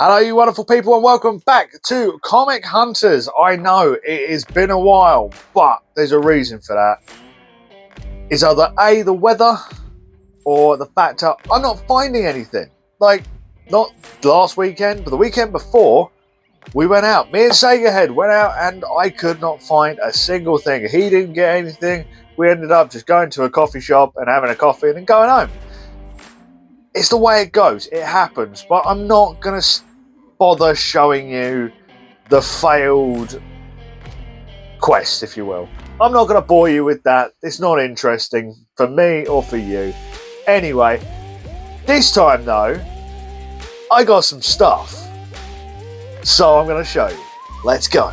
Hello, you wonderful people, and welcome back to Comic Hunters. I know it has been a while, but there's a reason for that. It's either A, the weather, or the fact that I'm not finding anything. Like, not last weekend, but the weekend before, we went out. Me and Sagerhead went out, and I could not find a single thing. He didn't get anything. We ended up just going to a coffee shop and having a coffee and then going home. It's the way it goes. It happens, but I'm not going to bother showing you the failed quest, if you will. I'm not going to bore you with that. It's not interesting for me or for you. Anyway, this time though, I got some stuff. So I'm going to show you. Let's go.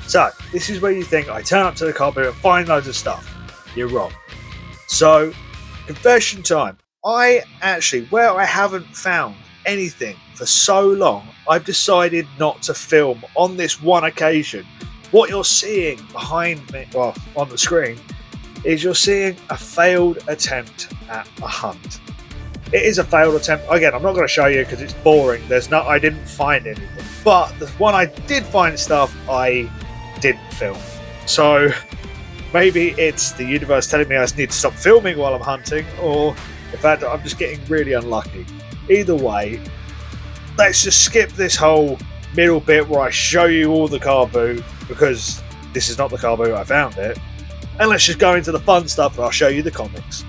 So, this is where you think I turn up to the car boot and find loads of stuff. You're wrong. So, confession time. I haven't found anything for so long, I've decided not to film on this one occasion. What you're seeing behind me, well, on the screen, is you're seeing a failed attempt at a hunt. It is a failed attempt. Again, I'm not going to show you because it's boring. I didn't find anything. But the one I did find stuff, I didn't film. So maybe it's the universe telling me I need to stop filming while I'm hunting, or in fact I'm just getting really unlucky. Either way, let's just skip this whole middle bit where I show you all the car boot, because this is not the car boot, I found it, and let's just go into the fun stuff and I'll show you the comics.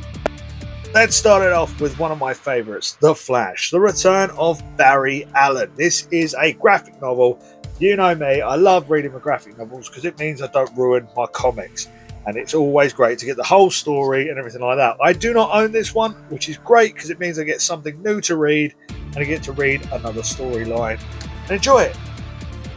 Let's start it off with one of my favourites, The Flash, the return of Barry Allen. This is a graphic novel. You know me, I love reading my graphic novels because it means I don't ruin my comics. And it's always great to get the whole story and everything like that. I do not own this one, which is great because it means I get something new to read and I get to read another storyline and enjoy it.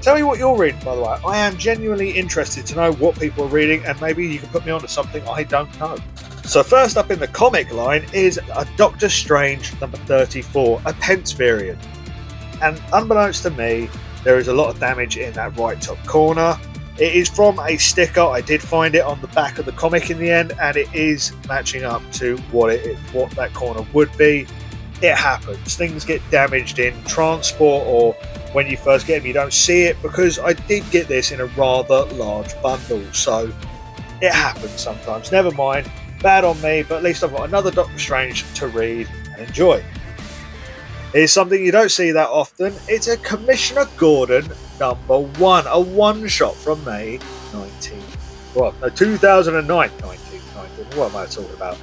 Tell me what you're reading, by the way. I am genuinely interested to know what people are reading, and maybe you can put me onto something I don't know. So first up in the comic line is a Doctor Strange number 34, a Pence variant. And unbeknownst to me, there is a lot of damage in that right top corner. It is from a sticker. I did find it on the back of the comic in the end, and it is matching up to what that corner would be. It happens. Things get damaged in transport, or when you first get them you don't see it, because I did get this in a rather large bundle. So it happens sometimes. Never mind. Bad on me, but at least I've got another Doctor Strange to read and enjoy. Here's something you don't see that often. It's a Commissioner Gordon number 1, a one-shot from May 2009. What am I talking about?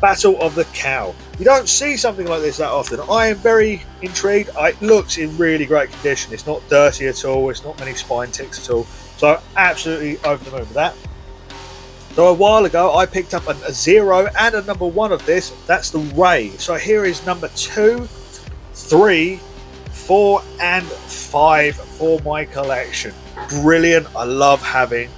Battle of the Cow. You don't see something like this that often. I am very intrigued. It looks in really great condition. It's not dirty at all. It's not many spine ticks at all. So absolutely over the moon with that. So a while ago, I picked up a 0 and a number 1 of this. That's the Ray. So here is number 2, 3, 4 and 5 for my collection. Brilliant. I love having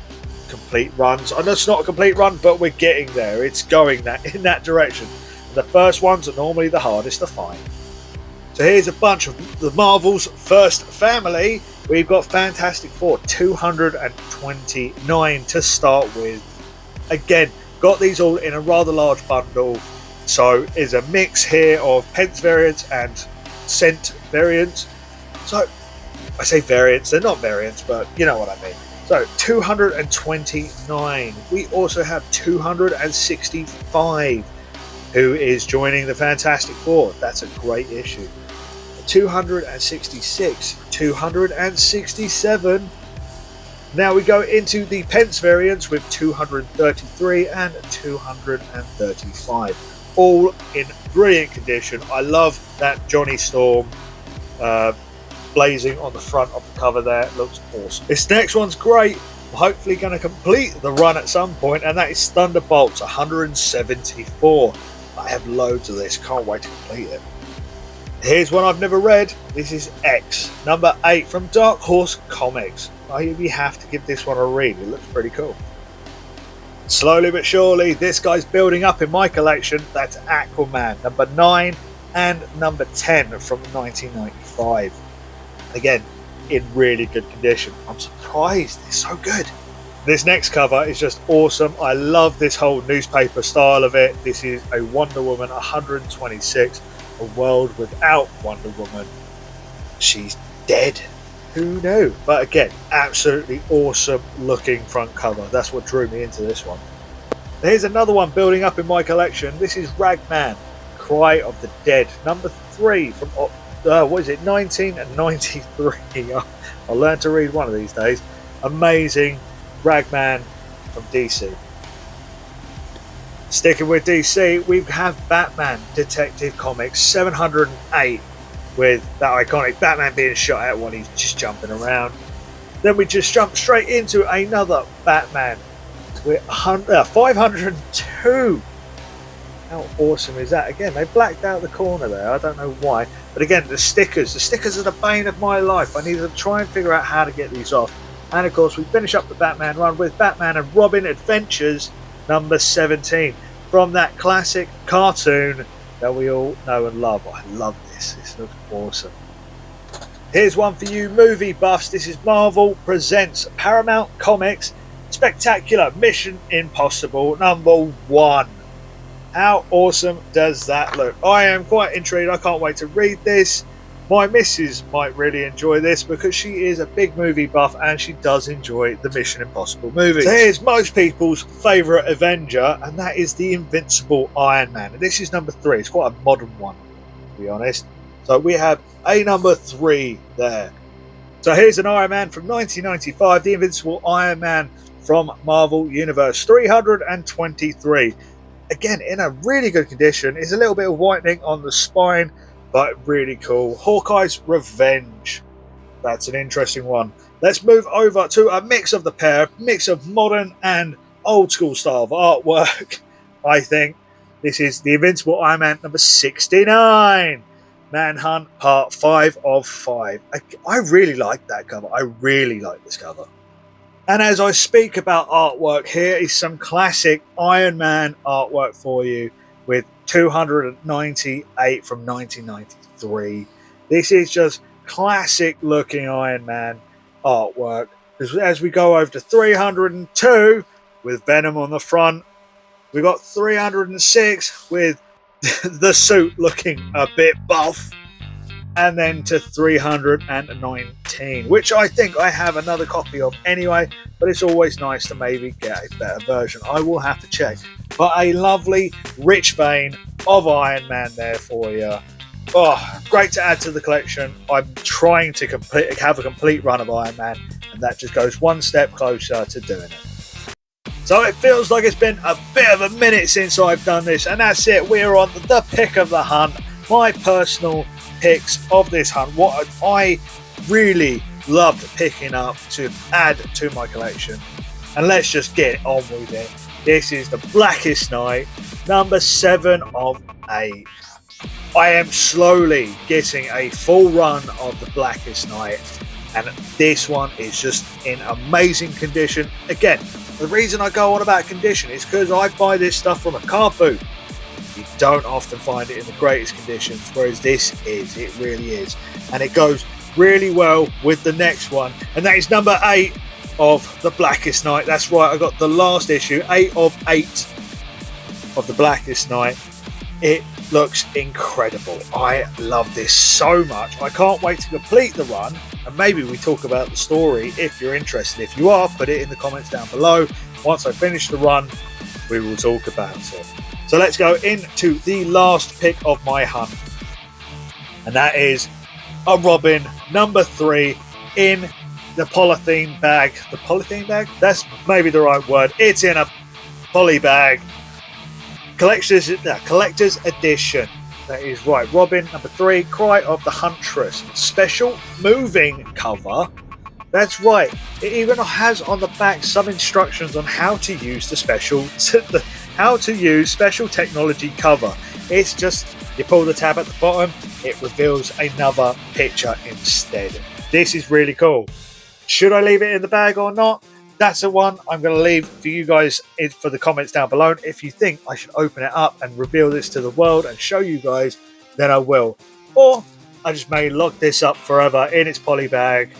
complete runs. I know it's not a complete run, but we're getting there. It's going in that direction. And the first ones are normally the hardest to find. So here's a bunch of the Marvel's first family. We've got Fantastic Four, 229 to start with. Again, got these all in a rather large bundle. So is a mix here of Pence variants and Cent variants. So I say variants, they're not variants, but you know what I mean. So 229. We also have 265, who is joining the Fantastic Four. That's a great issue. 266, 267, Now we go into the pence variants with 233 and 235. All in brilliant condition. I love that Johnny Storm blazing on the front of the cover there. It looks awesome. This next one's great. I'm hopefully going to complete the run at some point, and that is Thunderbolts 174. I have loads of this. Can't wait to complete it. Here's one I've never read. This is X, number 8 from Dark Horse Comics. We have to give this one a read. It looks pretty cool. Slowly but surely, this guy's building up in my collection. That's Aquaman, number 9 and number 10 from 1995. Again, in really good condition. I'm surprised it's so good. This next cover is just awesome. I love this whole newspaper style of it. This is a Wonder Woman 126, a world without Wonder Woman. She's dead. Who knew? But again, absolutely awesome looking front cover. That's what drew me into this one. Here's another one building up in my collection. This is Ragman, Cry of the Dead, number 3 from 1993. I'll learn to read one of these days. Amazing Ragman from DC. Sticking with DC, we have Batman Detective Comics 708, with that iconic Batman being shot at while he's just jumping around. Then we just jump straight into another Batman with 502. How awesome is that? Again, they blacked out the corner there. I don't know why. But again, the stickers are the bane of my life. I need to try and figure out how to get these off. And of course, we finish up the Batman run with Batman and Robin Adventures number 17 from that classic cartoon that we all know and love. I love this. This looks awesome. Here's one for you movie buffs. This is Marvel presents Paramount Comics Spectacular Mission Impossible number 1. How awesome does that look? I am quite intrigued. I can't wait to read this. My missus might really enjoy this because she is a big movie buff and she does enjoy the Mission Impossible movies. So here's most people's favourite Avenger, and that is the Invincible Iron Man. And this is number 3. It's quite a modern one, to be honest. So we have a number 3 there. So here's an Iron Man from 1995, the Invincible Iron Man from Marvel Universe 323. Again, in a really good condition. It's a little bit of whitening on the spine, but really cool. Hawkeye's Revenge. That's an interesting one. Let's move over to a mix of the pair, mix of modern and old school style of artwork. I think this is the Invincible Iron Man number 69. Manhunt part 5 of 5. I really like that cover. I really like this cover. And as I speak about artwork, here is some classic Iron Man artwork for you with 298 from 1993. This is just classic looking Iron Man artwork. As we go over to 302 with Venom on the front, we got 306 with the suit looking a bit buff, and then to 319, which I think I have another copy of anyway, but it's always nice to maybe get a better version. I will have to check. But a lovely rich vein of Iron Man there for you. Oh, great to add to the collection. I'm trying to have a complete run of Iron Man, and that just goes one step closer to doing it. So it feels like it's been a bit of a minute since I've done this, and that's it. We're on the pick of the hunt. My personal picks of this hunt, what I really loved picking up to add to my collection. And let's just get on with it. This is the Blackest Night, number 7 of 8. I am slowly getting a full run of the Blackest Night, and this one is just in amazing condition. Again, the reason I go on about condition is because I buy this stuff from a car boot. You don't often find it in the greatest conditions, whereas this is. It really is. And it goes really well with the next one, and that is number 8 of the Blackest Night. That's right, I got the last issue, 8 of 8 of the Blackest Night. It looks incredible. I love this so much. I can't wait to complete the run, and maybe we talk about the story if you're interested. If you are, put it in the comments down below. Once I finish the run, we will talk about it. So let's go into the last pick of my hunt, and that is a Robin number 3 in the polythene bag. The polythene bag? That's maybe the right word. It's in a poly bag. Collector's edition. That is right. Robin number 3, Cry of the Huntress. Special moving cover. That's right. It even has on the back some instructions on how to use how to use special technology cover. It's just you pull the tab at the bottom, it reveals another picture instead. This is really cool. Should I leave it in the bag or not? That's the one I'm going to leave for you guys for the comments down below. And if you think I should open it up and reveal this to the world and show you guys, then I will. Or I just may lock this up forever in its poly bag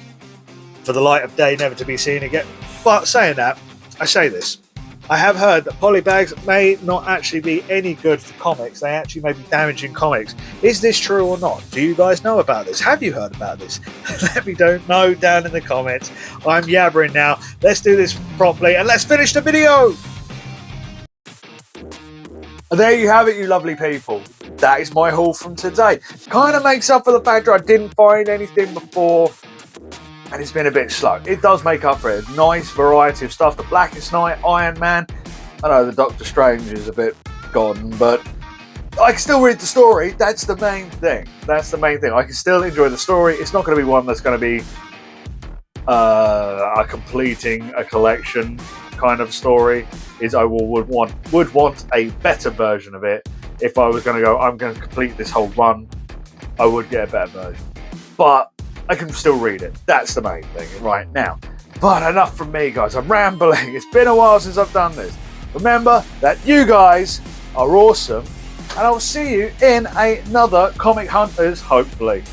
for the light of day, never to be seen again. But saying that, I say this. I have heard that poly bags may not actually be any good for comics. They actually may be damaging comics. Is this true or not? Do you guys know about this? Have you heard about this? Let me know down in the comments. I'm yabbering now. Let's do this properly and let's finish the video. And there you have it, you lovely people. That is my haul from today. Kind of makes up for the fact that I didn't find anything before and it's been a bit slow. It does make up for it. A nice variety of stuff. The Blackest Night, Iron Man. I know the Doctor Strange is a bit gone, but I can still read the story. That's the main thing. That's the main thing. I can still enjoy the story. It's not going to be one that's going to be a completing a collection kind of story. Would want a better version of it. If I was going to go, I'm going to complete this whole run, I would get a better version. But I can still read it. That's the main thing right now. But enough from me, guys. I'm rambling. It's been a while since I've done this. Remember that you guys are awesome, and I'll see you in another Comic Hunters, hopefully.